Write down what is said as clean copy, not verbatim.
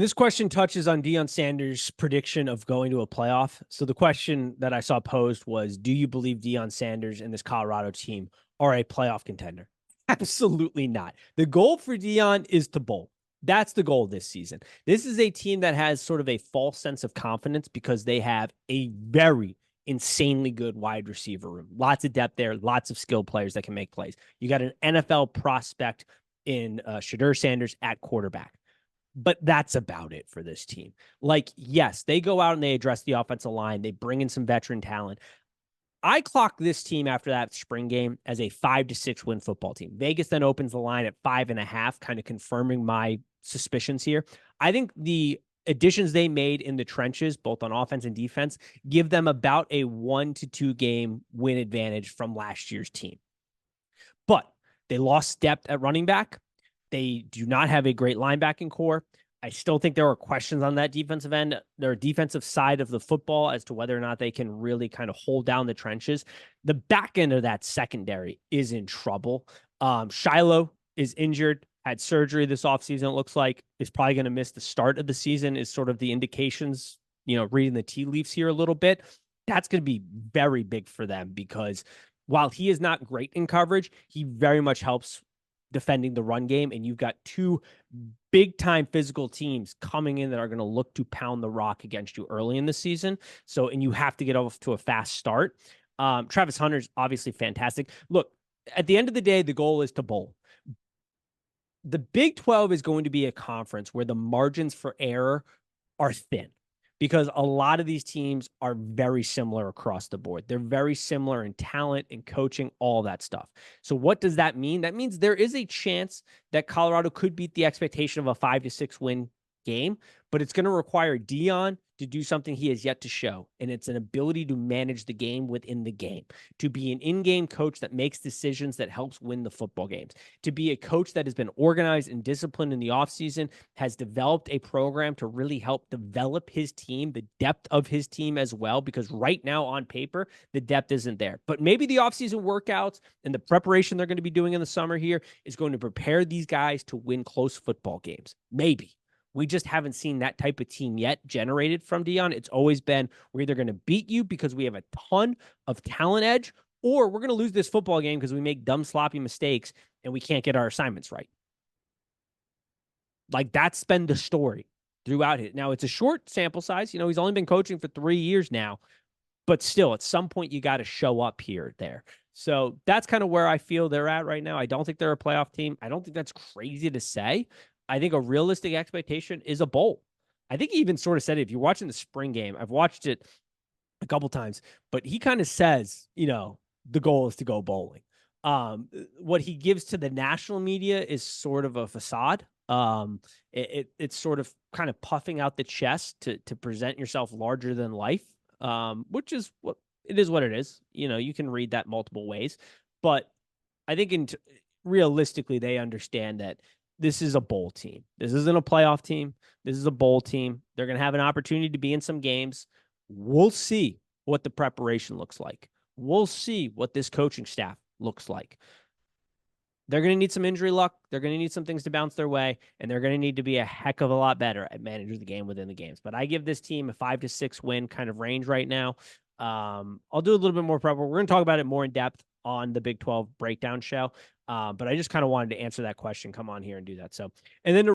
This question touches on Deion Sanders' prediction of going to a playoff. So the question that I saw posed was, do you believe Deion Sanders and this Colorado team are a playoff contender? Absolutely not. The goal for Deion is to bowl. That's the goal this season. This is a team that has sort of a false sense of confidence because they have a very insanely good wide receiver room. Lots of depth there, lots of skilled players that can make plays. You got an NFL prospect in Shadur Sanders at quarterback. But that's about it for this team. Like, yes, they go out and they address the offensive line. They bring in some veteran talent. I clock this team after that spring game as a 5-6 win football team. Vegas then opens the line at 5.5, kind of confirming my suspicions here. I think the additions they made in the trenches, both on offense and defense, give them about a 1-2 game win advantage from last year's team. But they lost depth at running back. They do not have a great linebacking core. I still think there are questions on that defensive end, their defensive side of the football, as to whether or not they can really kind of hold down the trenches. The back end of that secondary is in trouble. Shiloh is injured, had surgery this offseason, it looks like, is probably going to miss the start of the season, is sort of the indications, reading the tea leaves here a little bit. That's going to be very big for them because while he is not great in coverage, he very much helps defending the run game, and you've got two big-time physical teams coming in that are going to look to pound the rock against you early in the season. So, and you have to get off to a fast start. Travis Hunter's obviously fantastic. Look, at the end of the day, the goal is to bowl. The Big 12 is going to be a conference where the margins for error are thin, because a lot of these teams are very similar across the board. They're very similar in talent and coaching, all that stuff. So what does that mean? That means there is a chance that Colorado could beat the expectation of a 5-6 win game, but it's going to require Deion to do something he has yet to show. And it's an ability to manage the game within the game, to be an in-game coach that makes decisions that helps win the football games, to be a coach that has been organized and disciplined in the offseason, has developed a program to really help develop his team, the depth of his team as well, because right now on paper, the depth isn't there. But maybe the offseason workouts and the preparation they're going to be doing in the summer here is going to prepare these guys to win close football games. Maybe. We just haven't seen that type of team yet generated from Deion. It's always been, we're either going to beat you because we have a ton of talent edge, or we're going to lose this football game because we make dumb, sloppy mistakes and we can't get our assignments right. Like, that's been the story throughout it. Now, it's a short sample size. He's only been coaching for 3 years now, but still, at some point, you got to show up here or there. So that's kind of where I feel they're at right now. I don't think they're a playoff team. I don't think that's crazy to say. I think a realistic expectation is a bowl. I think he even sort of said it. If you're watching the spring game, I've watched it a couple times, but he kind of says, the goal is to go bowling. What he gives to the national media is sort of a facade. It's sort of kind of puffing out the chest to present yourself larger than life, which is what it is. You can read that multiple ways, but I think realistically, they understand that this is a bowl team. This isn't a playoff team. This is a bowl team. They're going to have an opportunity to be in some games. We'll see what the preparation looks like. We'll see what this coaching staff looks like. They're going to need some injury luck. They're going to need some things to bounce their way, and they're going to need to be a heck of a lot better at managing the game within the games. But I give this team a 5-6 win kind of range right now. I'll do a little bit more prep. We're going to talk about it more in depth on the Big 12 breakdown show. But I just kind of wanted to answer that question, come on here and do that. So, and then